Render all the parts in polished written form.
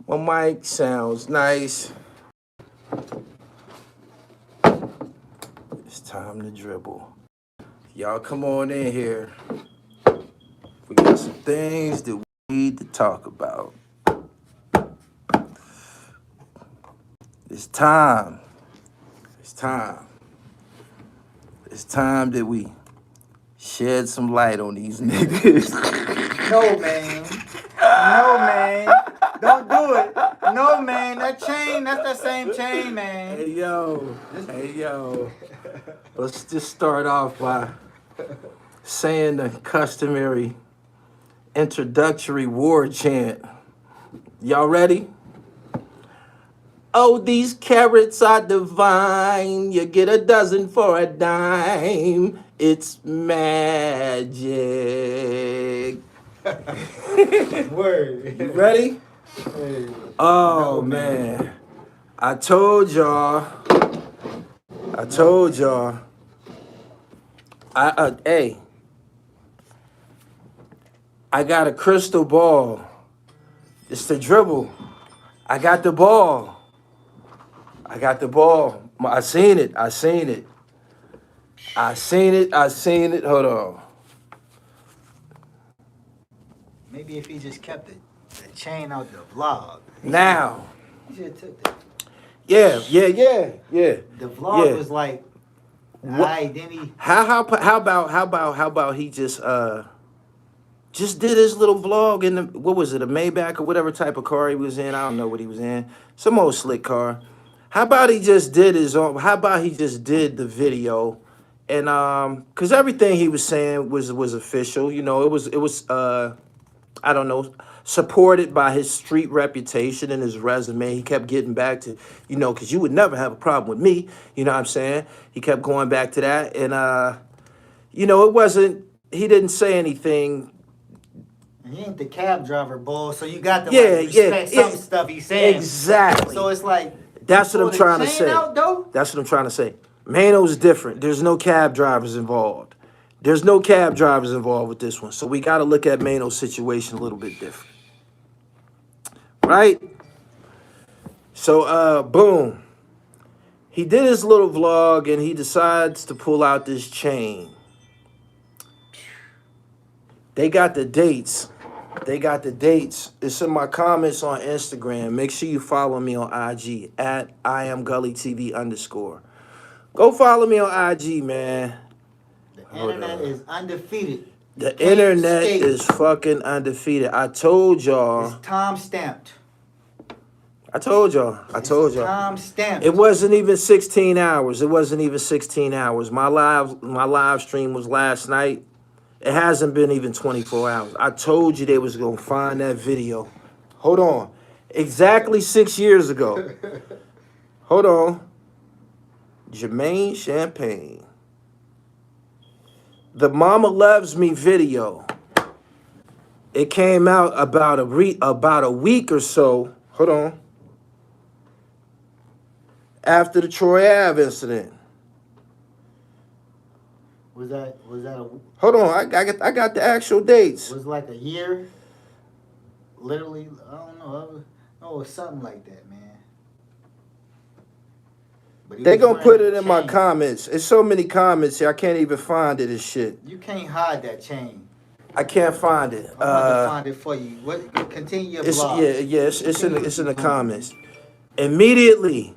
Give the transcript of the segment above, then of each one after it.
My mic sounds nice. It's time to dribble. Y'all come on in here. We got some things that we need to talk about. It's time. It's time. It's time that we shed some light on these niggas. No, man. No, man. Don't do it. No, man. That chain, that's that same chain, man. Hey, yo. Hey, yo. Let's just start off by saying the customary introductory war chant. Y'all ready? Oh, these carrots are divine. You get a dozen for a dime. It's magic. Word. You ready? Hey. Oh, No, man. I told y'all. Hey. I got a crystal ball. It's the dribble. I got the ball. I seen it. Hold on. Maybe if he just kept the chain out the vlog. Now. He should have took that. Yeah. The vlog was like, then he. How about he just did his little vlog in the, what was it, a Maybach or whatever type of car he was in? I don't know what he was in. Some old slick car. How about he just did his own? How about he just did the video, and because everything he was saying was official. You know, it was I don't know, supported by his street reputation and his resume. He kept getting back to, you know, because you would never have a problem with me. You know what I'm saying? He kept going back to that, and you know, it wasn't. He didn't say anything. He ain't the cab driver, bull. So you got to respect some stuff he's saying. Exactly. So it's like. That's what I'm trying to say. That's what I'm trying to say. Mano's different. There's no cab drivers involved. With this one. So we got to look at Mano's situation a little bit different. Right? So, boom. He did his little vlog and he decides to pull out this chain. They got the dates. It's in my comments on Instagram. Make sure you follow me on IG at Gully TV _. Go follow me on IG, man. The internet is undefeated. The internet is fucking undefeated. I told y'all. It's time stamped. I told y'all. Time stamped. It wasn't even 16 hours. My live stream was last night. It hasn't been even 24 hours. I told you they was going to find that video. Hold on. Exactly 6 years ago. Hold on. Jermaine Champagne. The Mama Loves Me video. It came out about a week or so. Hold on. After the Troy Ave incident. Was that a... Hold on, I got the actual dates. Was like a year? Literally, I don't know. It was something like that, man. They gonna put it in my comments. It's so many comments here, I can't even find it and shit. You can't hide that chain. I can't find it. I'm gonna find it for you. Continue your blog. It's in the comments. Immediately.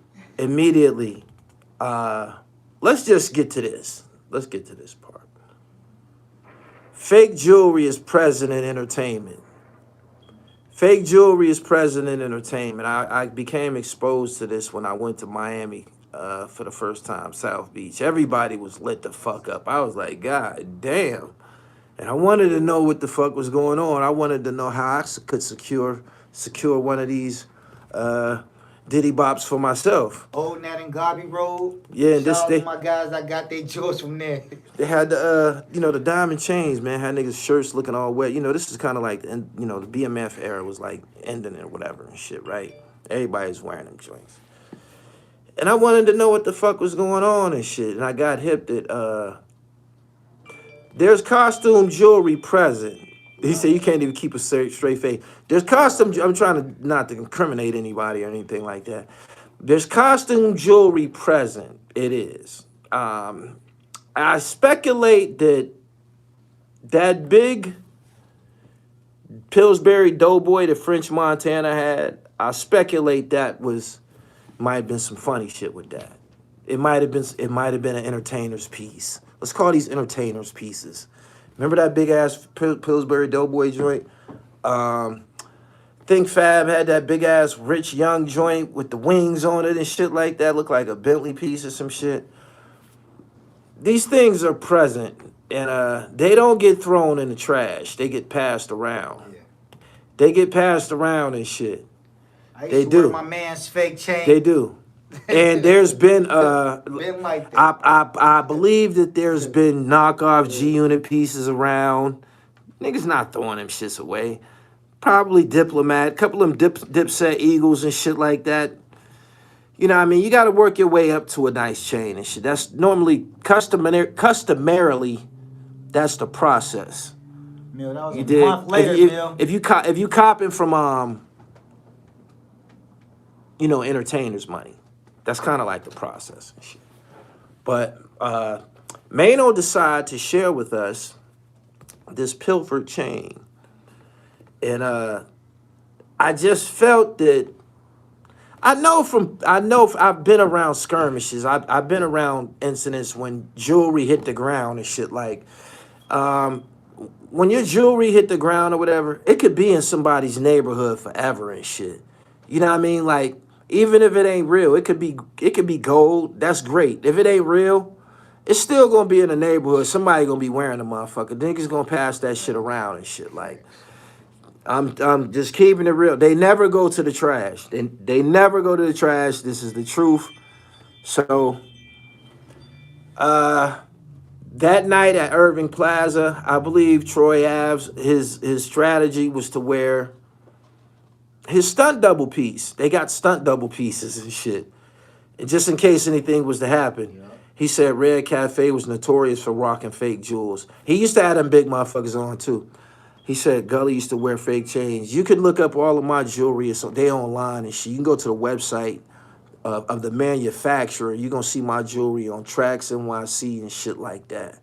Let's just get to this. Let's get to this part. Fake jewelry is present in entertainment. I became exposed to this when I went to Miami for the first time, South Beach. Everybody was lit the fuck up. I was like, God damn. And I wanted to know what the fuck was going on. I wanted to know how I could secure one of these Diddy Bops for myself. Old Nat and Garvey Road. Yeah, and Shout out to my guys, I got their jewels from there. They had the the diamond chains, man. Had niggas' shirts looking all wet. You know, this is kind of like, the BMF era was like ending or whatever and shit, right? Everybody's wearing them joints. And I wanted to know what the fuck was going on and shit. And I got hip that there's costume jewelry present He said you can't even keep a straight face. There's costume. I'm trying to not to incriminate anybody or anything like that. There's costume jewelry present. It is. I speculate that that big Pillsbury Doughboy that French Montana had, I speculate that might have been some funny shit with that. It might have been an entertainer's piece. Let's call these entertainers pieces. Remember that big ass Pillsbury Doughboy joint? Think Fab had that big ass rich young joint with the wings on it and shit like that. Looked like a Bentley piece or some shit. These things are present, and they don't get thrown in the trash. They get passed around. Yeah. They get passed around and shit. I used They to do. wear my man's fake chain. They do. And there's been Been like that. I believe that there's been knockoff G Unit pieces around. Niggas not throwing them shits away. Probably Diplomat, couple of them Dipset Eagles and shit like that. You know what I mean? You got to work your way up to a nice chain and shit. That's normally customarily that's the process. Mill, that was You a did. month later, Mill. If you copping from entertainers' money, that's kind of like the process and shit. But Mano decided to share with us this pilfered chain, and I just felt that I've been around skirmishes. I've been around incidents when jewelry hit the ground and shit. Like when your jewelry hit the ground or whatever, it could be in somebody's neighborhood forever and shit. You know what I mean? Like even if it ain't real, it could be gold. That's great. If it ain't real, it's still gonna be in the neighborhood. Somebody gonna be wearing the motherfucker. Niggas gonna pass that shit around and shit. Like I'm just keeping it real. They never go to the trash. They never go to the trash. This is the truth. So that night at Irving Plaza, I believe Troy Ave's his strategy was to wear his stunt double piece. They got stunt double pieces and shit. And just in case anything was to happen. Yeah. He said Red Cafe was notorious for rocking fake jewels. He used to have them big motherfuckers on too. He said Gully used to wear fake chains. You can look up all of my jewelry. So they online and shit. You can go to the website of the manufacturer. You're going to see my jewelry on Tracks NYC and shit like that.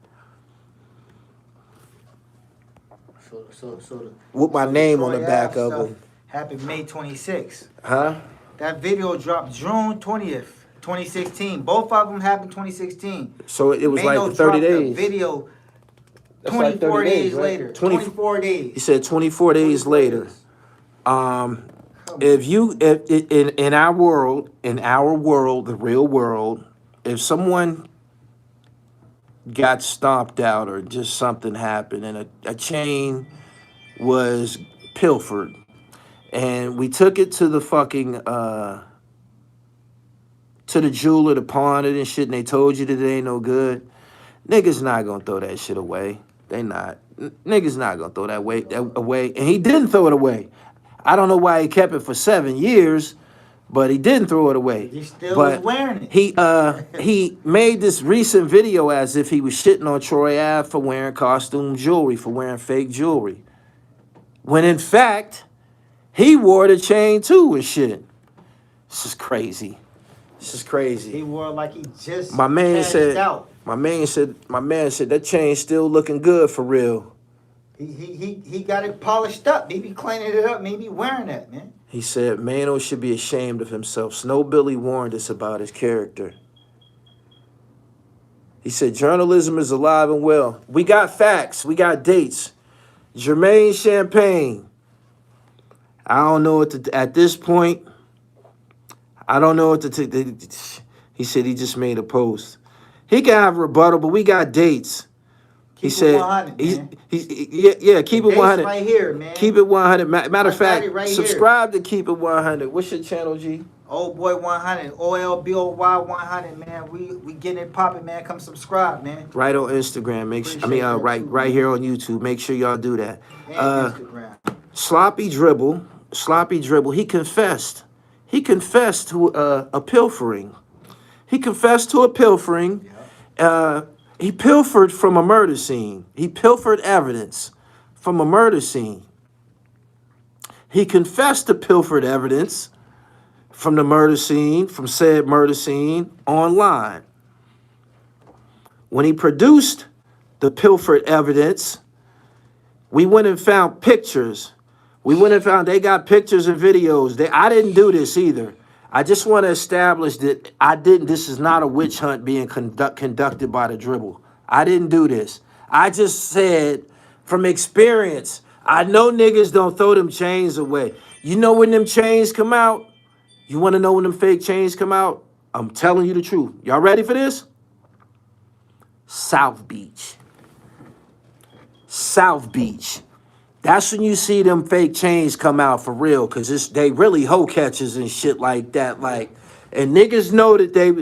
With my name on the back of them. Happened May 26th. Huh? That video dropped June 20th, 2016. Both of them happened 2016. So it was Mano like 30 days. Video 24 like days right? later. 24 days. He said 24 days later. If in our world, the real world, if someone got stomped out or just something happened and a chain was pilfered and we took it to the fucking to the jeweler to pawn it and shit and they told you that it ain't no good, niggas not gonna throw that shit away. They not. Niggas not gonna throw that away. And he didn't throw it away. I don't know why he kept it for 7 years, but he didn't throw it away. He still was wearing it. He made this recent video as if he was shitting on Troy Ave for wearing costume jewelry, for wearing fake jewelry. When in fact, he wore the chain too and shit. This is crazy. This is crazy. He wore it like he just my man said out. My man said that chain's still looking good for real. He got it polished up. Maybe cleaning it up. Maybe wearing that, man. He said Mano should be ashamed of himself. Snow Billy warned us about his character. He said journalism is alive and well. We got facts. We got dates. Jermaine Champagne. I don't know what to, at this point. I don't know what to. He said he just made a post. He can have rebuttal, but we got dates. He said, keep it 100. Right here, man. Keep it 100. Matter of fact, right subscribe to Keep It 100. What's your channel, G? Old Boy 100, OLBOY 100, man. We getting it popping, man. Come subscribe, man. Right on Instagram. Right here on YouTube. Make sure y'all do that. Instagram. Sloppy dribble. He confessed. He confessed to a pilfering. He confessed to a pilfering. He pilfered from a murder scene. He pilfered evidence from a murder scene. He confessed to pilfered evidence from the murder scene, from said murder scene, online. When he produced the pilfered evidence, we went and found pictures. We went and found, they got pictures and videos. I didn't do this either. I just want to establish that this is not a witch hunt being conducted by the dribble. I didn't do this. I just said from experience, I know niggas don't throw them chains away. You know when them chains come out? You want to know when them fake chains come out? I'm telling you the truth. Y'all ready for this? South Beach. South Beach. That's when you see them fake chains come out for real, because they really hoe catchers and shit like that. Like, and niggas know that they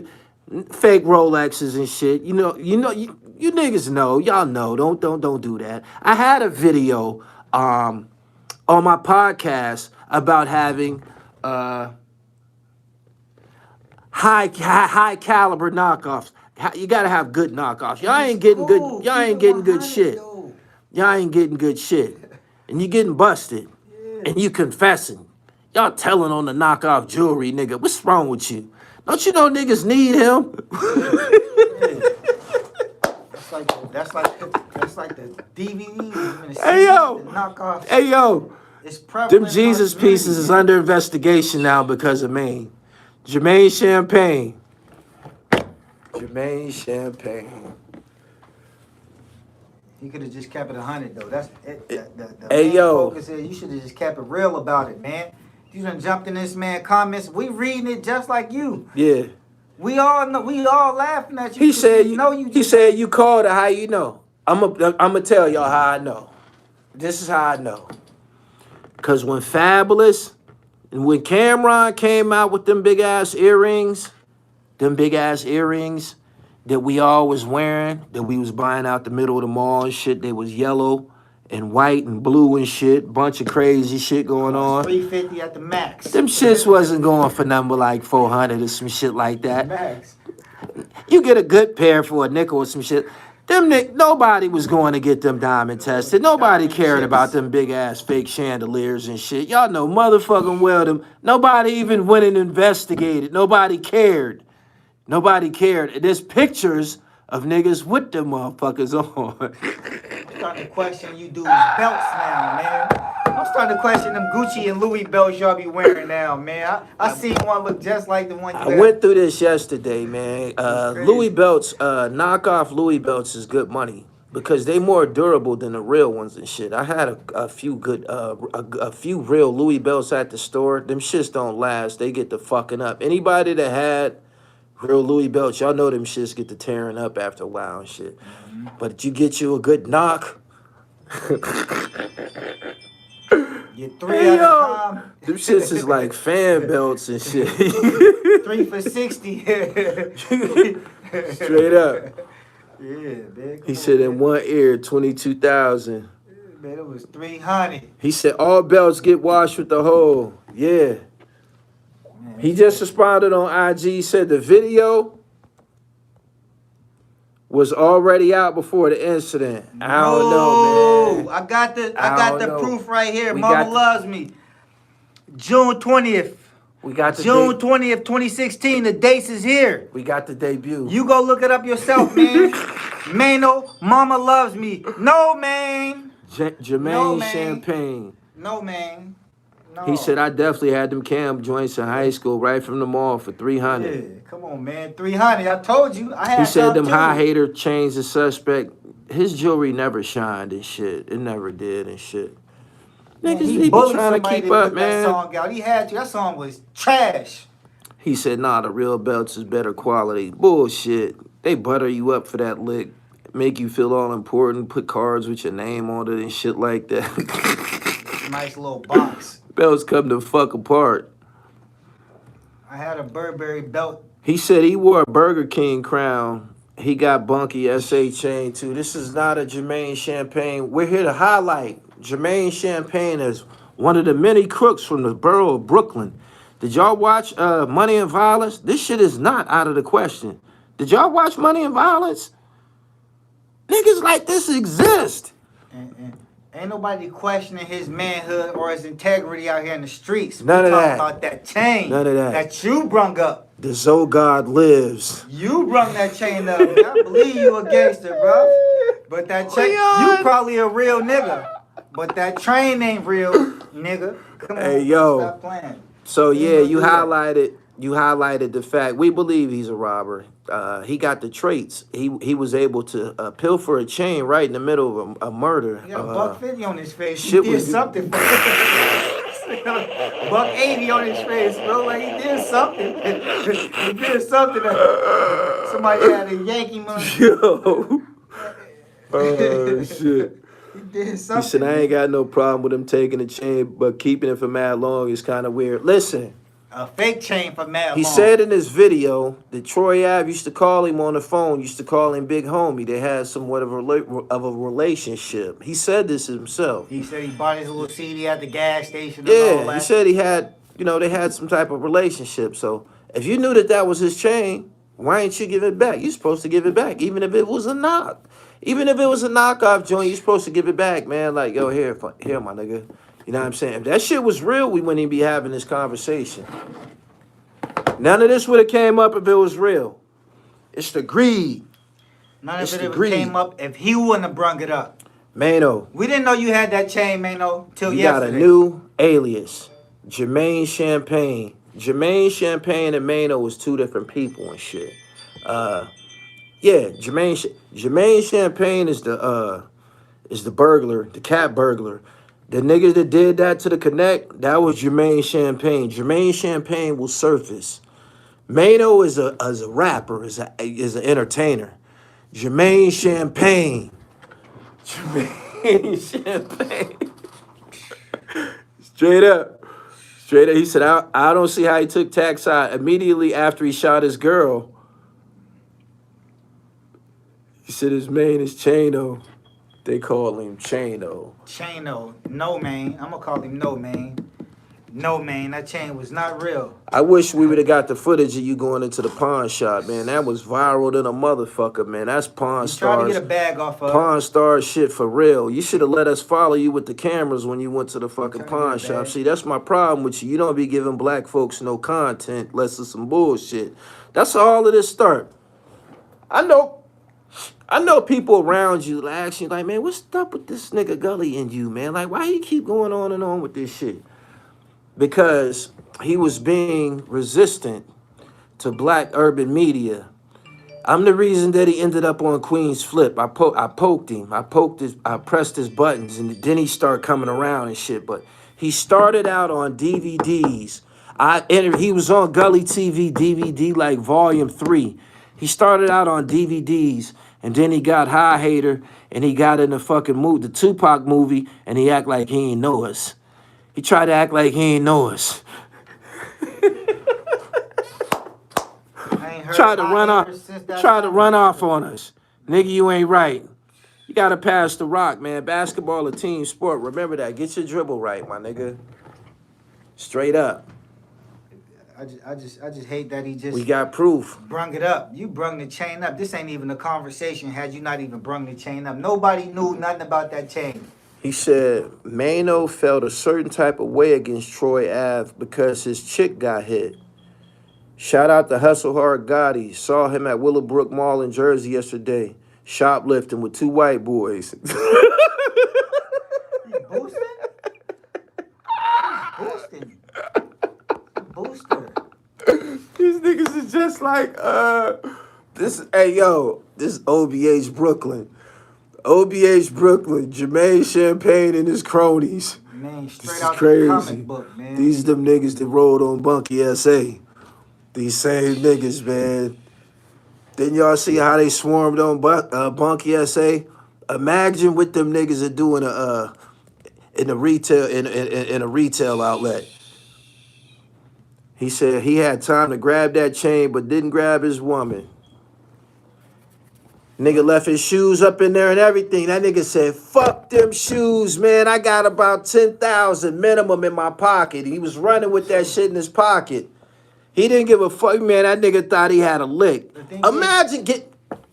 fake Rolexes and shit. You niggas know. Y'all know. Don't do that. I had a video on my podcast about having high caliber knockoffs. You gotta have good knockoffs. Y'all ain't getting good. Y'all ain't getting good shit. Y'all ain't getting good shit, and you getting busted, and you confessing. Y'all telling on the knockoff jewelry, nigga. What's wrong with you? Don't you know niggas need him? That's like the DVD. Hey yo, the knockoff. hey yo. It's prevalent. Them Jesus pieces is under investigation now because of me. Jermaine Champagne. Jermaine Champagne. You could have just kept it 100 though. That's it. The Hey, main yo. focus is you should have just kept it real about it, man. You done jumped in this man comments. We reading it just like you. Yeah. We all know. We all laughing at you. He said you. know you. He said you called it. How you know? I'm gonna tell y'all how I know. This is how I know. Cause when Fabulous and when Cameron came out with them big ass earrings that we all was wearing, that we was buying out the middle of the mall and shit. They was yellow and white and blue and shit. Bunch of crazy shit going on. $350 at the max. Them shits wasn't going for number like 400 or some shit like that. Max. You get a good pair for a nickel or some shit. Nobody was going to get them diamond tested. Nobody cared about them big ass fake chandeliers and shit. Y'all know motherfucking well them. Nobody even went and investigated. Nobody cared. Nobody cared. There's pictures of niggas with them motherfuckers on. I'm starting to question you dudes' belts now, man. I'm starting to question them Gucci and Louis belts y'all be wearing now, man. I seen one look just like the one you I had. went through this yesterday, man. Louis belts, knockoff Louis belts is good money because they more durable than the real ones and shit. I had a few good, a few real Louis belts at the store. Them shits don't last. They get the fucking up. Anybody that had real Louis belts, y'all know them shits get to tearing up after a while and shit. Mm-hmm. But you get you a good knock. Get three at a time. Them shits is like fan belts and shit. 3 for 60. Straight up. Yeah, man. He said in one ear, 22,000. Man, it was 300. He said all belts get washed with the hole. Yeah. Man, he just responded on IG. He said the video was already out before the incident. I don't know, man. I got the proof right here. We Mama loves me. June 20th. We got the June 20th, 2016. The dates is here. We got the debut. You go look it up yourself, man. Mano, Mama loves me. No, man. Jermaine Champagne. No, man. No. He said, I definitely had them cam joints in high school right from the mall for 300. Yeah, come on, man. 300. I told you. I had. He said them too. high hater chains is suspect. His jewelry never shined and shit. It never did and shit. Man, Niggas he be bullied trying to somebody keep that up, put man. That song out. He had you. That song was trash. He said, nah, the real belts is better quality. Bullshit. They butter you up for that lick. Make you feel all important. Put cards with your name on it and shit like that. Nice little box. Belts come to fuck apart. I had a Burberry belt. He said he wore a Burger King crown. He got Bunky SA chain too. This is not a Jermaine Champagne. We're here to highlight Jermaine Champagne as one of the many crooks from the borough of Brooklyn. Did y'all watch Money and Violence? This shit is not out of the question. Did y'all watch Money and Violence? Niggas like this exist. Ain't nobody questioning his manhood or his integrity out here in the streets. None of that. About that chain. None of that. That you brung up. The Zogod lives. You brung that chain up. I believe you a gangster, bro. But that chain, you probably a real nigga. But that train ain't real, nigga. Come on, hey, yo. Stop playing. So yeah, you highlighted the fact we believe he's a robber. He got the traits. He was able to pilfer a chain right in the middle of a murder. He got a $150 on his face. He shit did was- something. $180 on his face, bro. Like he did something. He did something. Somebody had a Yankee money. Yo. Oh shit. He did something. He said, I ain't got no problem with him taking the chain, but keeping it for mad long is kind of weird. Listen. A fake chain for mad long. He said in this video that Troy Ave used to call him on the phone, used to call him Big Homie. They had somewhat of a relationship. He said this himself. He said he bought his little CD at the gas station. And all Yeah, that. he said he had, they had some type of relationship. So if you knew that was his chain, why ain't you give it back? You're supposed to give it back, even if it was a knock. Even if it was a knockoff joint, you're supposed to give it back, man. Like, yo, here, my nigga. You know what I'm saying? If that shit was real, we wouldn't even be having this conversation. None of this would have came up if it was real. It's the greed. None of it ever came up if he wouldn't have brung it up. Mano. We didn't know you had that chain, Mano, till you yesterday. You got a new alias. Jermaine Champagne. Jermaine Champagne and Mano was two different people and shit. Yeah, Jermaine Champagne is the burglar, the cat burglar. The nigga that did that to the Connect, that was Jermaine Champagne. Jermaine Champagne will surface. Mano is a rapper, is an entertainer. Jermaine Champagne. Jermaine Champagne. Straight up. He said, I don't see how he took tax out immediately after he shot his girl. He said his name is Chano. They call him Chano. Chano. No, man. I'm going to call him No, man. No, man. That chain was not real. I wish we would have got the footage of you going into the pawn shop, man. That was viral than a motherfucker, man. That's Pawn Stars. Trying to get a bag off of Pawn Stars shit for real. You should have let us follow you with the cameras when you went to the fucking pawn shop. See, that's my problem with you. You don't be giving black folks no content unless it's some bullshit. That's how all of this start. I know people around you ask you, like, man, what's up with this nigga Gully and you, man? Like, why you keep going on and on with this shit? Because he was being resistant to black urban media. I'm the reason that he ended up on Queen's Flip. I poked him. I pressed his buttons, and then he started coming around and shit. But he started out on DVDs. He was on Gully TV Dvd, like Volume 3. He started out on DVDs, and then he got High Hater, and he got in the fucking the Tupac movie, and he act like he ain't know us. He tried to act like he ain't know us. Tried to run off on us. Nigga, you ain't right. You gotta pass the rock, man. Basketball a team sport. Remember that. Get your dribble right, my nigga. Straight up. I just hate that he just... We got proof. Brung it up. You brung the chain up. This ain't even a conversation had you not even brung the chain up. Nobody knew nothing about that chain. He said Mano felt a certain type of way against Troy Ave because his chick got hit. Shout out to Hustle Hard Gotti. Saw him at Willowbrook Mall in Jersey yesterday. Shoplifting with two white boys. He boosting? Boosting. Booster. These niggas is just like, this, hey, yo, this is OBH Brooklyn. OBH Brooklyn, Jermaine Champagne and his cronies. Man, straight this is out crazy. the comic book, man. These them niggas that rolled on Bunky SA. These same niggas, man. Didn't y'all see how they swarmed on Bunky SA? Imagine what them niggas are doing in a retail outlet. He said he had time to grab that chain, but didn't grab his woman. Nigga left his shoes up in there and everything. That nigga said, fuck them shoes, man. I got about 10,000 minimum in my pocket. He was running with that shit in his pocket. He didn't give a fuck, man. That nigga thought he had a lick. Imagine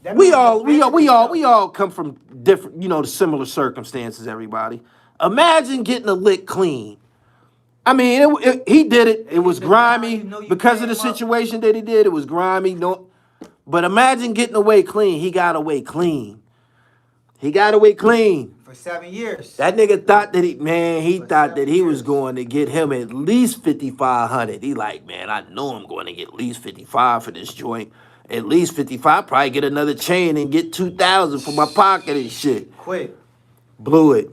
That We man all defended himself. come from different, similar circumstances, everybody. Imagine getting a lick clean. I mean, he did it. It They was hit the ground, grimy you know you because of the came up situation that he did. It was grimy. No, but imagine getting away clean. He got away clean. He got away clean. for 7 years. That nigga thought that he For thought that 7 he was years. going to get him at least 5,500. He like, man, I know I'm going to get at least 55 for this joint. At least 55. Probably get another chain and get 2,000 for my pocket and shit. Quick. Blew it.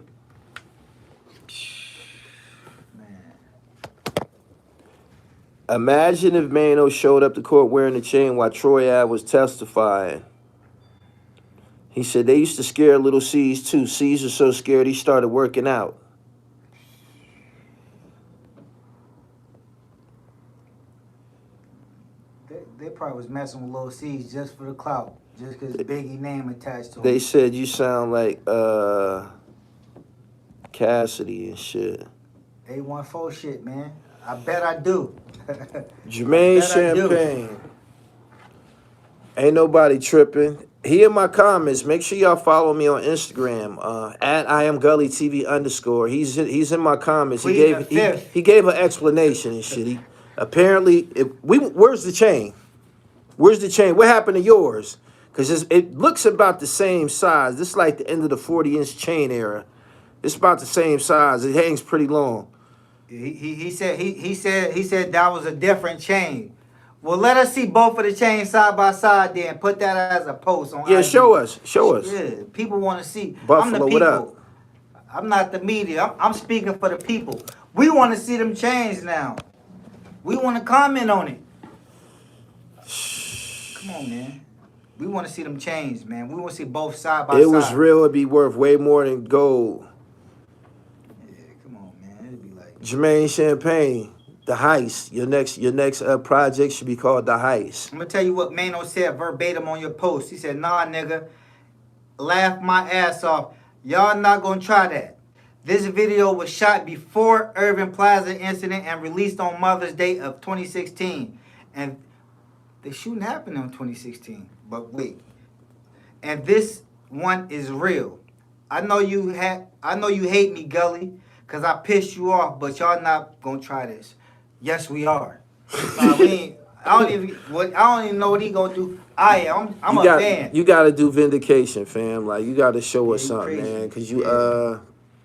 Imagine if Mano showed up to court wearing the chain while Troy Ave was testifying. He said they used to scare little C's too. C's are so scared he started working out. They probably was messing with Lil C's just for the clout. Just because Biggie name attached to him. They said you sound like Cassidy and shit. 814 shit, man. I bet I do. Jermaine Champagne. Ain't nobody tripping. He in my comments. Make sure y'all follow me on Instagram. At I am Gully TV _. He's in my comments. He gave an explanation and shit. Apparently where's the chain? Where's the chain? What happened to yours? Because it looks about the same size. This is like the end of the 40-inch chain era. It's about the same size. It hangs pretty long. He said that was a different chain. Well, let us see both of the chains side by side then. Put that as a post on IG. Show us. Yeah, people want to see. Buffalo, I'm the people. what up? I'm not the media. I'm speaking for the people. We want to see them chains now. We want to comment on it. Come on, man. We want to see them chains, man. We want to see both side by side. It was real. It'd be worth way more than gold. Yeah, come on, man. It'd be like Jermaine Champagne, The Heist. Your next project should be called The Heist. I'm gonna tell you what Mano said verbatim on your post. He said, "Nah, nigga, laugh my ass off. Y'all not gonna try that. This video was shot before Irving Plaza incident and released on Mother's Day of 2016. And the shooting happened in 2016. But wait. And this one is real. I know you hate me, Gully, because I pissed you off, but y'all not gonna try this. Yes, we are. I don't even know what he gonna do. I'm a fan. You gotta do vindication, fam. Like you gotta show us something, crazy. man. Cause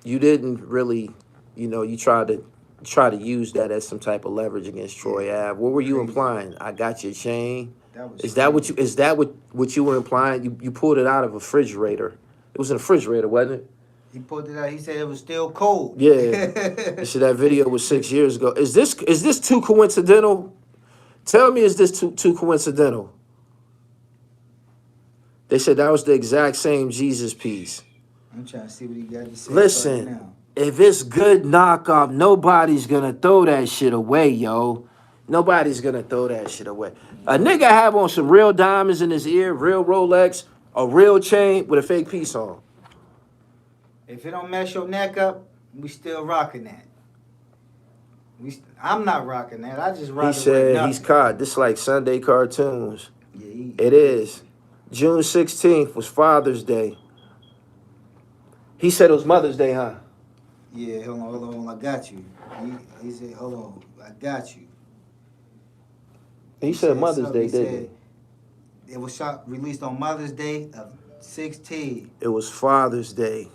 you didn't really, you tried to use that as some type of leverage against Troy Ave. What were you implying? I got your chain. Is that what you were implying? You pulled it out of a refrigerator. It was in a refrigerator, wasn't it? He pulled it out. He said it was still cold. Yeah. You see, that video was 6 years ago. Is this too coincidental? Tell me, is this too coincidental? They said that was the exact same Jesus piece. I'm trying to see what he got to say. Listen, right now. if it's good knockoff, nobody's gonna throw that shit away, yo. Nobody's gonna throw that shit away. A nigga have on some real diamonds in his ear, real Rolex, a real chain with a fake piece on. If it don't mess your neck up, we still rocking that. I'm not rocking that. I just rock it. He said right he's caught. This like Sunday cartoons. Yeah, It is. June 16th was Father's Day. He said it was Mother's Day, huh? Yeah, hold on, I got you. He said, hold on, I got you. He said Mother's Day, didn't he? It was released on Mother's Day of 16. It was Father's Day.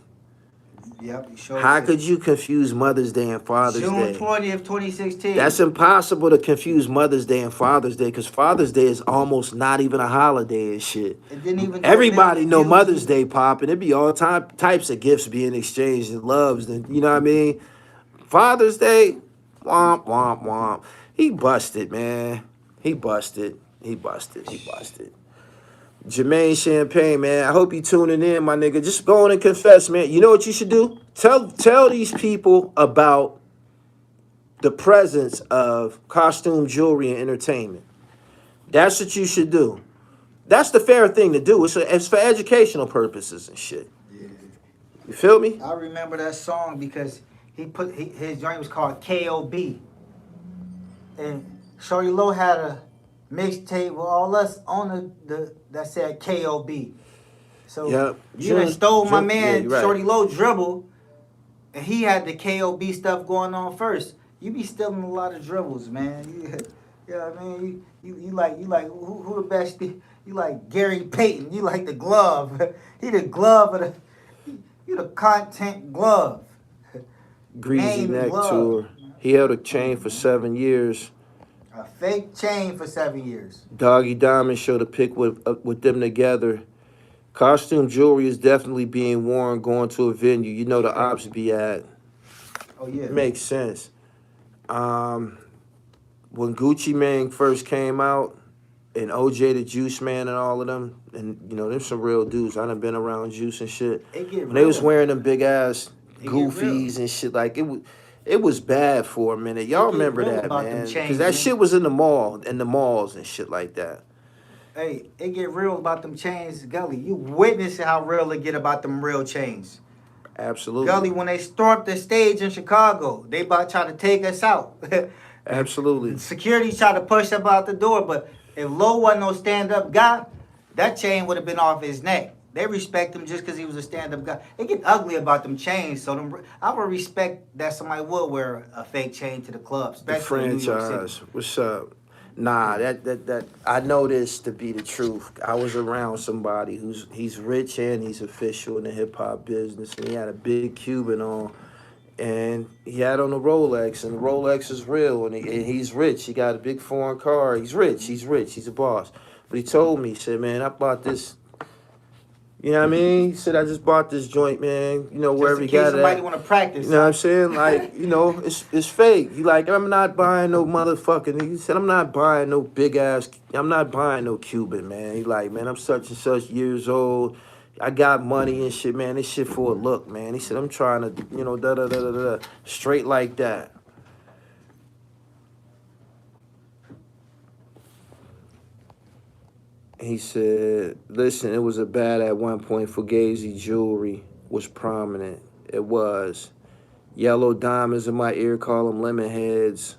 Yep, How could you confuse Mother's Day and Father's Day? June 20th, 2016. That's impossible to confuse Mother's Day and Father's Day because Father's Day is almost not even a holiday and shit. It didn't even. Everybody know Mother's Day popping. It'd be all types of gifts being exchanged and loves, and you know what I mean. Father's Day, womp womp womp. He busted, man. He busted. Jermaine Champagne, man. I hope you tuning in, my nigga. Just go on and confess, man. You know what you should do? Tell these people about the presence of costume, jewelry, and entertainment. That's what you should do. That's the fair thing to do. It's for educational purposes and shit. Yeah. You feel me? I remember that song because his joint was called KOB. And Shorty Low had mixtape with all us on the that said KOB. So Yep. you done stole my man you're right. Shorty Low Dribble, and he had the KOB stuff going on first. You be stealing a lot of dribbles, man. You know what I mean? You like who the best? You like Gary Payton. You like the glove. He the glove of the. You the content glove. Breezy Name neck glove. tour. He held a chain for 7 years. A fake chain for 7 years. Doggy Diamond showed a pic with them together. Costume jewelry is definitely being worn going to a venue. You know the ops be at. Oh yeah. Makes sense. When Gucci Mane first came out, and OJ the Juice Man and all of them, and you know, them some real dudes. I done been around Juice and shit. When they was wearing them big ass goofies and shit, like it was bad for a minute. Y'all remember that, man? Because that shit was in the malls and shit like that. Hey, it get real about them chains, Gully. You witnessing how real it get about them real chains. Absolutely. Gully, when they stormed the stage in Chicago, they about try to take us out. Absolutely. Security tried to push up out the door, but if Low wasn't no stand-up guy, that chain would have been off his neck. They respect him just because he was a stand-up guy. It get ugly about them chains, so I would respect that somebody would wear a fake chain to the club, especially in New York City. What's up? Nah, that I know this to be the truth. I was around somebody he's rich and he's official in the hip hop business, and he had a big Cuban on, and he had on a Rolex, and the Rolex is real, and he's rich. He got a big foreign car. He's rich. He's a boss. But he told me, he said, man, I bought this. You know what I mean? He said, I just bought this joint, man. You know, wherever he got it. Somebody want to practice. You know what I'm saying? Like, you know, it's fake. He like, I'm not buying no motherfucking. He said, I'm not buying no big ass. I'm not buying no Cuban, man. He like, man, I'm such and such years old. I got money and shit, man. This shit for a look, man. He said, I'm trying to, you know, da-da-da-da-da. Straight like that. He said, listen, it was a bad at one point. Fugazi jewelry was prominent. It was. Yellow diamonds in my ear, call them lemon heads.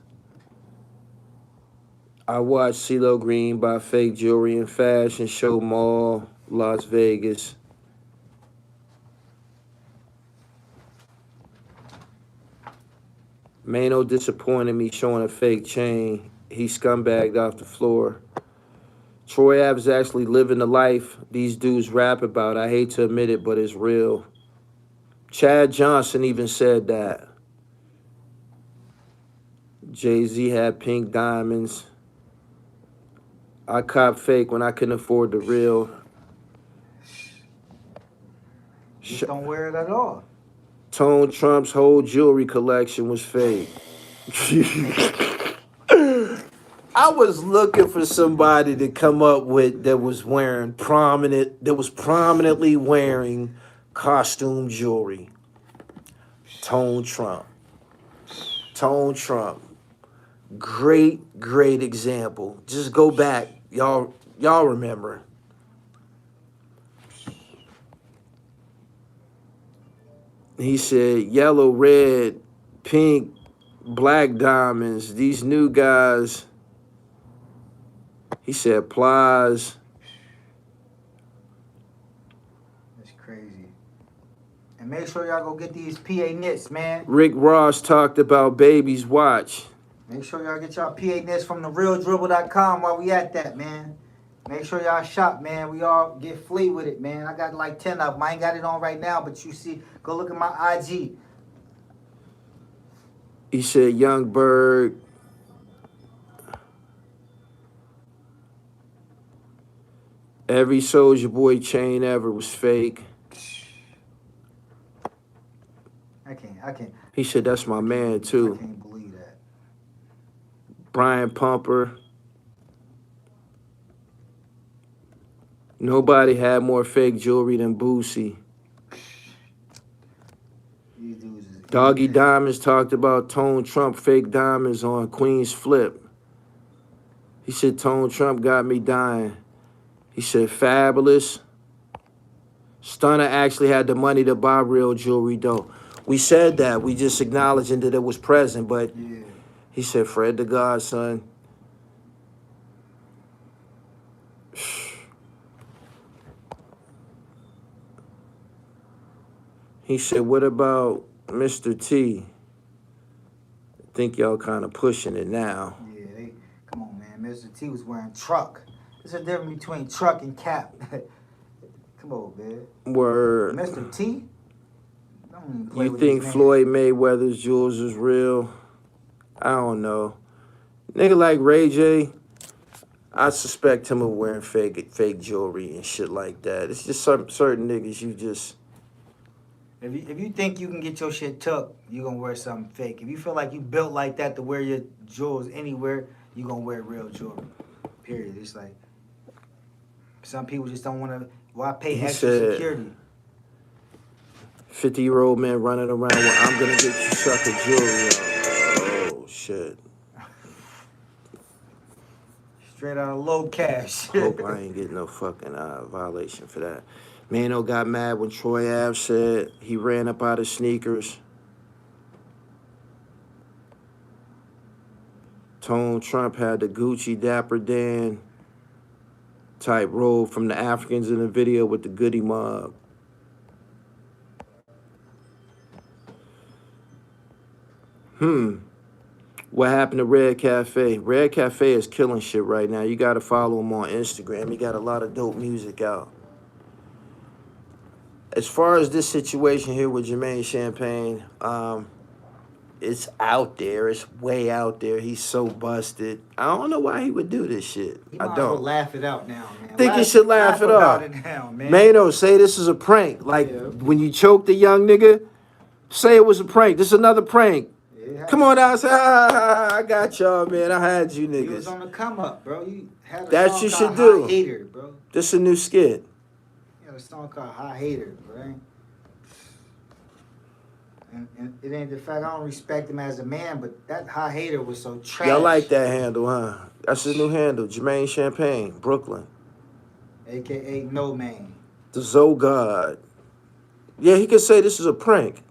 I watched CeeLo Green buy fake jewelry in Fashion Show Mall, Las Vegas. Mano disappointed me showing a fake chain. He scumbagged off the floor. Troy Ave is actually living the life these dudes rap about. I hate to admit it, but it's real. Chad Johnson even said that. Jay-Z had pink diamonds. I cop fake when I couldn't afford the real. Just don't wear it at all. Tone Trump's whole jewelry collection was fake. I was looking for somebody to come up with that was prominently wearing costume jewelry. Tone Trump. Great example. Just go back. Y'all remember. He said yellow, red, pink, black diamonds. These new guys. He said plies. That's crazy. And make sure y'all go get these PA knits, man. Rick Ross talked about baby's watch. Make sure y'all get y'all PA knits from therealdribble.com while we at that, man. Make sure y'all shop, man. We all get flea with it, man. I got like 10 of them. I ain't got it on right now, but you see, go look at my IG. He said Young Bird. Every Soulja Boy chain ever was fake. I can't. He said that's my man too. I can't believe that. Brian Pumper. Nobody had more fake jewelry than Boosie. These dudes is Doggy Diamonds talked about Tone Trump fake diamonds on Queen's Flip. He said Tone Trump got me dying. He said Fabulous. Stunner actually had the money to buy real jewelry though. We said that. We just acknowledging that it was present, but yeah. he said Fred the Godson. He said, what about Mr. T? I think y'all kind of pushing it now. Yeah, come on, man. Mr. T was wearing truck. There's a difference between truck and cap. Come on, man. Word. Mr. T? Don't even play You with think his name. Floyd Mayweather's jewels is real? I don't know. Nigga like Ray J, I suspect him of wearing fake jewelry and shit like that. It's just certain niggas you just... If you think you can get your shit took, you gonna wear something fake. If you feel like you built like that to wear your jewels anywhere, you gonna wear real jewelry. Period. It's like some people just don't want to. Why pay extra security? 50-year-old man running around with I'm gonna get you sucker jewelry on. Oh shit. Straight out of low cash. Hope I ain't getting no fucking violation for that. Mano got mad when Troy Ave said he ran up out of sneakers. Tone Trump had the Gucci Dapper Dan type robe from the Africans in the video with the Goody Mob. What happened to Red Cafe? Red Cafe is killing shit right now. You got to follow him on Instagram. He got a lot of dope music out. As far as this situation here with Jermaine Champagne, it's out there. It's way out there. He's so busted. I don't know why he would do this shit. He I might as well don't. laugh it out now, man. Think he should laugh it off. Mano, say this is a prank. Like, when you choked the young nigga, say it was a prank. This is another prank. Yeah. Come on out. Say, I got y'all, man. I had you niggas. You was on the come up, bro. You had a that song you called should do. High Hater, bro. This a new skit. You had a song called High Hater, bro. And it ain't the fact I don't respect him as a man, but that High Hater was so trash. Y'all like that handle, huh? That's his new handle, Jermaine Champagne, Brooklyn. AKA No Man. The Zogod. Yeah, he could say this is a prank.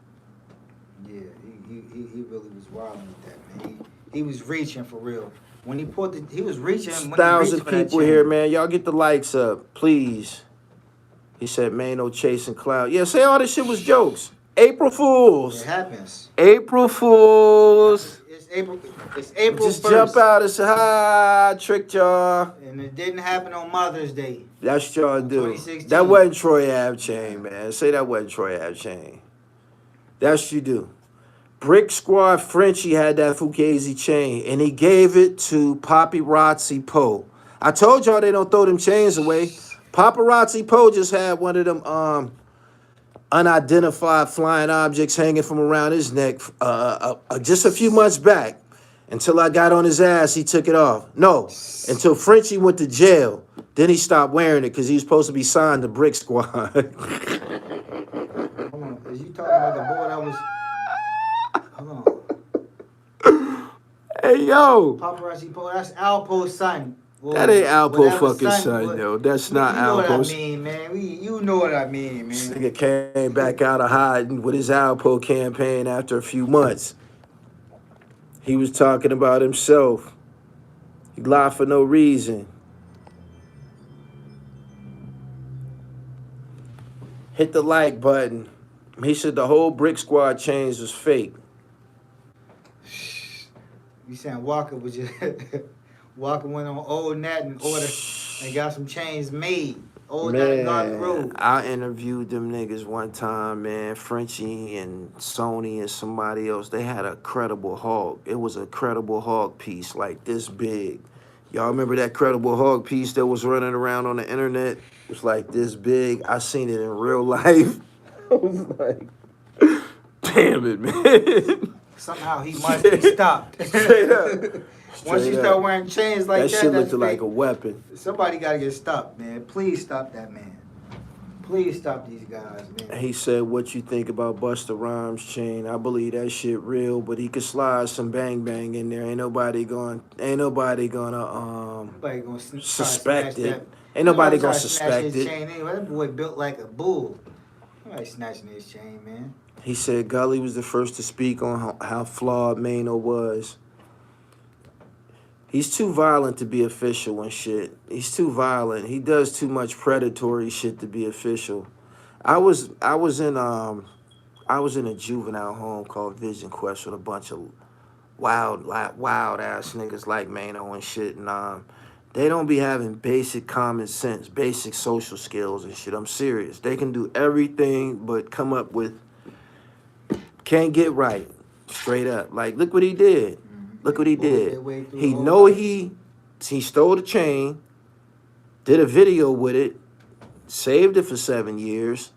Yeah, he really was wilding with that, man. He was reaching for real. When he pulled the, he was reaching. When 1,000 people here, man. Y'all get the likes up, please. He said, man, no chasing cloud. Yeah, say all this shit was jokes. April Fools. It happens. April Fools. It's April Just 1st. jump out and say, ha, tricked y'all. And it didn't happen on Mother's Day. That's what y'all do. 2016. That wasn't Troy Ave chain, man. Say that wasn't Troy Ave chain. That's what you do. Brick Squad Frenchie had that Fugazi chain, and he gave it to Paparazzi Poe. I told y'all they don't throw them chains away. Paparazzi Poe just had one of them unidentified flying objects hanging from around his neck just a few months back. Until I got on his ass, he took it off. No, until Frenchie went to jail. Then he stopped wearing it because he was supposed to be signed to Brick Squad. Hold on, is you talking about the boy that was... Hold on. Hey, yo. Paparazzi Poe, that's Alpo's son. Well, that ain't Alpo fucking son, yo. That's not Alpo's. You know what I mean, man. You know what I mean, man. This nigga came back out of hiding with his Alpo campaign after a few months. He was talking about himself. He lied for no reason. Hit the like button. He said the whole Brick Squad chains was fake. You saying Walker was just... Walker went on Old Nat and ordered and got some chains made. Old Nat and Garden Road. I interviewed them niggas one time, man. Frenchie and Sony and somebody else. They had a Credible Hog. It was a Credible Hog piece like this big. Y'all remember that Credible Hog piece that was running around on the internet? It was like this big. I seen it in real life. I was like, damn it, man. Somehow he must be stopped. Straight up. Once you start wearing chains like that, that shit looked like a weapon. Somebody got to get stopped, man. Please stop that man. Please stop these guys, man. He said, what you think about Busta Rhymes chain? I believe that shit real, but he could slide some bang bang in there. Ain't nobody gonna suspect it. Ain't nobody gonna suspect it. Anyway. That boy built like a bull. Nobody snatching his chain, man. He said Gully was the first to speak on how flawed Mano was. He's too violent to be official and shit. He's too violent. He does too much predatory shit to be official. I was in I was in a juvenile home called Vision Quest with a bunch of wild ass niggas like Mano and shit, and they don't be having basic common sense, basic social skills and shit. I'm serious. They can do everything but come up with, can't get right, straight up. Like, look what he did. Look what he did. He know he stole the chain, did a video with it, saved it for 7 years,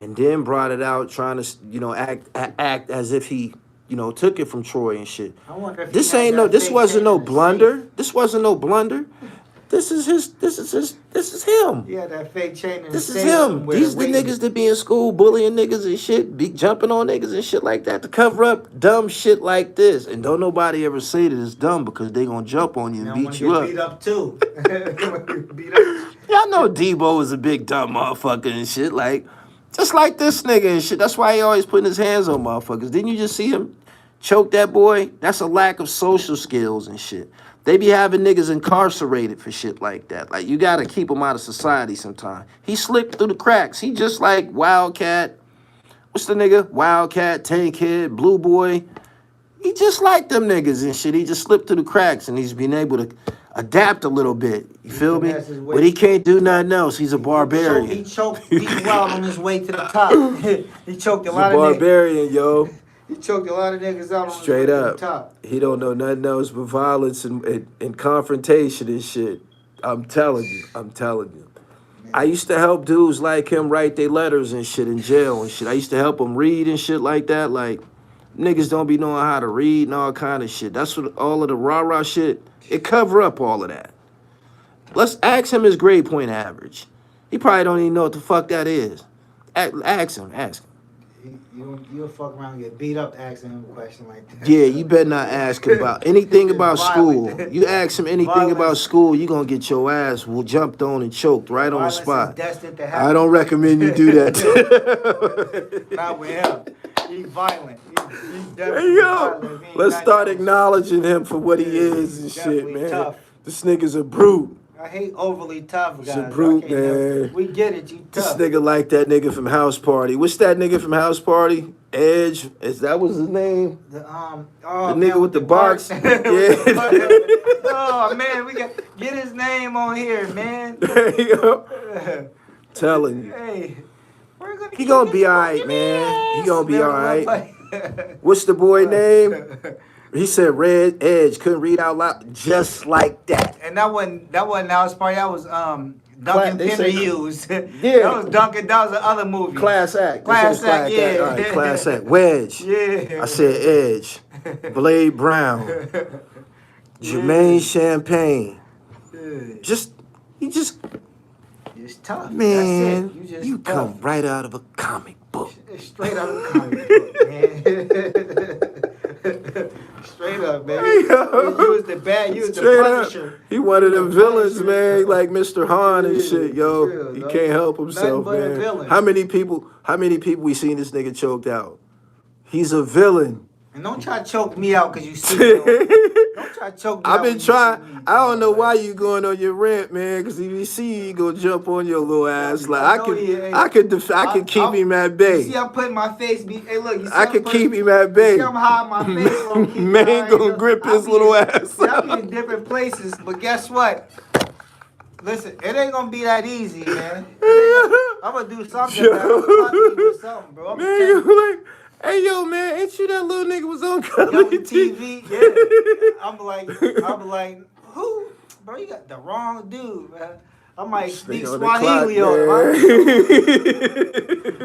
and then brought it out trying to, you know, act as if he, you know, took it from Troy and shit. This wasn't no blunder. This wasn't no blunder. This is him. Yeah, that fake chain. This is him. These the niggas that be in school bullying niggas and shit, be jumping on niggas and shit like that to cover up dumb shit like this. And don't nobody ever say that it's dumb because they gonna jump on you and beat you up. Beat up too. Y'all know Debo is a big dumb motherfucker and shit. Like, just like this nigga and shit. That's why he always putting his hands on motherfuckers. Didn't you just see him choke that boy? That's a lack of social skills and shit. They be having niggas incarcerated for shit like that. Like, you gotta keep them out of society sometime. He slipped through the cracks. He just like Wildcat. What's the nigga? Wildcat, Tank Head, Blue Boy. He just like them niggas and shit. He just slipped through the cracks and he's been able to adapt a little bit. You feel me? But he can't do nothing else. He's a barbarian. He choked Pete Wild on his way to the top. He choked a lot of niggas. He's a barbarian, yo. He choked a lot of niggas out on straight his way up. To the top. He don't know nothing else but violence and confrontation and shit. I'm telling you. Man. I used to help dudes like him write their letters and shit in jail and shit. I used to help them read and shit like that. Like, niggas don't be knowing how to read and all kind of shit. That's what all of the rah-rah shit, it cover up all of that. Let's ask him his grade point average. He probably don't even know what the fuck that is. Ask him. You'll fuck around and get beat up asking him a question like that. Yeah, you better not ask him about anything about school. You ask him anything about school, you gonna get your ass jumped on and choked right on the spot. I don't recommend you do that. Not with him. He's violent. He's definitely violent. Let's start acknowledging him for what he is and shit, man. Tough. This nigga's a brute. I hate overly tough guys. He's a brute, man. We get it, you tough. This nigga like that nigga from House Party. What's that nigga from House Party? Edge. That was his name? The nigga with the barks. Yeah. Oh man, we got get his name on here, man. There you go. Telling you. Hey, he gonna be alright, man. He gonna be alright. What's the boy name? He said Red Edge, couldn't read out loud, just like that. And that wasn't House Party, that was Duncan Pender Hughes. Yeah. That was Duncan, that was the other movie. Class Act, yeah. All right, Class Act. Wedge. Yeah. I said Edge. Blade Brown. Jermaine Champagne. He just it's tough. Man, that's it. You come right out of a comic book. Straight out of a comic book, man. Straight up, man. You was the Punisher. He one of them villains, man, like Mr. Han and shit, yo. Real, he can't help himself, man. How many people we seen this nigga choked out? He's a villain. And don't try to choke me out because you see me. Don't try to choke me out. I've been trying. I don't know why you going on your rant, man. Because if you see you gonna jump on your little ass, like I can keep him at bay. You see, I'm putting my face. Hey, look. You see, I can keep him at bay. You see, I'm hiding my face. Man gonna grip his little ass. I'll be in different places, but guess what? Listen, it ain't gonna be that easy, man. I'm gonna do something. I'm gonna do something, bro. Man, you like. Hey, yo, man, ain't you that little nigga was on Gully TV? Yeah. I'm like, who? Bro, you got the wrong dude, man. I might speak Swahili on him.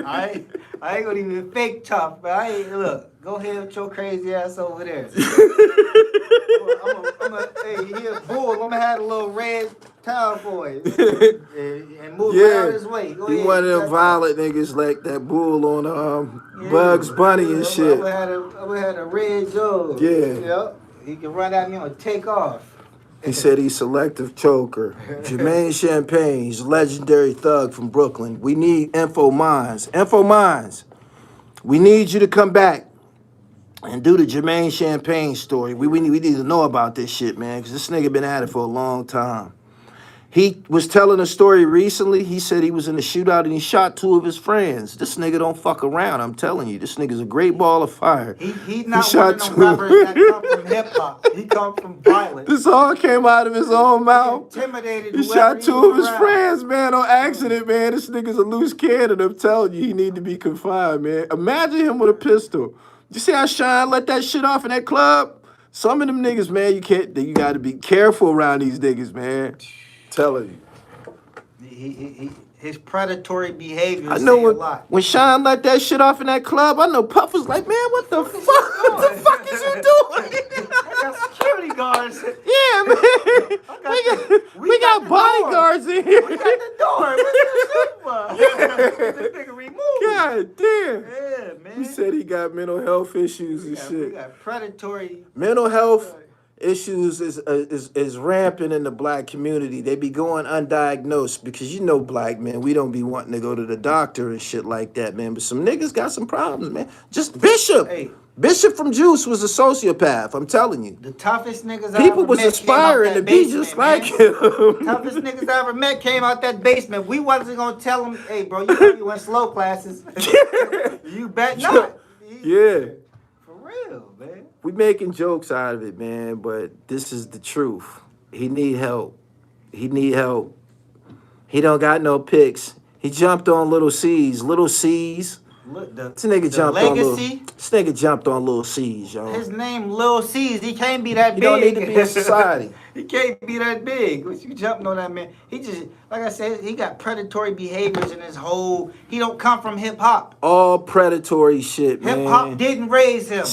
I ain't gonna even fake tough, but look, go ahead with your crazy ass over there. Hey, he a bull. I'm gonna have a little red towel for him and move around his way. Go he ahead. One of them violent niggas like that bull on Bugs Bunny and shit. I'm gonna have a red Joe. Yeah. Yep. He can run at me and take off. He said he's selective choker. Jermaine Champagne, he's a legendary thug from Brooklyn. We need Info Minds. We need you to come back and do the Jermaine Champagne story. We need to know about this shit, man, because this nigga been at it for a long time. He was telling a story recently. He said he was in a shootout and he shot 2 of his friends. This nigga don't fuck around. I'm telling you, this nigga's a great ball of fire. He's not one of them rappers that come from hip hop. He come from violence. This all came out of his own mouth. He intimidated. He shot 2 of his friends, man, on accident, man. This nigga's a loose cannon. I'm telling you, he need to be confined, man. Imagine him with a pistol. You see how Shine let that shit off in that club? Some of them niggas, man, you got to be careful around these niggas, man. Telling you. His predatory behavior. I know a lot. When Shine let that shit off in that club, I know Puff was like, man, what the fuck? What the fuck is you doing? I got security guards. Yeah, man. We got bodyguards in here. We got the door. What's this nigga removed. God damn. Yeah, man. He said he got mental health issues and shit. We got predatory. Mental health issues is rampant in the black community. They be going undiagnosed because you know black men, we don't be wanting to go to the doctor and shit like that, man. But some niggas got some problems, man. Just Bishop. Hey. Bishop from Juice was a sociopath, I'm telling you. The toughest niggas People was aspiring to be just like him. Toughest niggas I ever met came out that basement. We wasn't gonna tell them, hey bro, you went slow classes. You bet not. Yeah. For real, man. We making jokes out of it, man, but this is the truth. He need help. He need help. He don't got no picks. He jumped on Little C's. Little C's. This nigga jumped on Little C's, yo. His name Lil C's. He can't be that big. He don't need to be in society. He can't be that big. What you jumping on that man? He just, like I said, he got predatory behaviors in his whole. He don't come from hip hop. All predatory shit, man. Hip hop didn't raise him.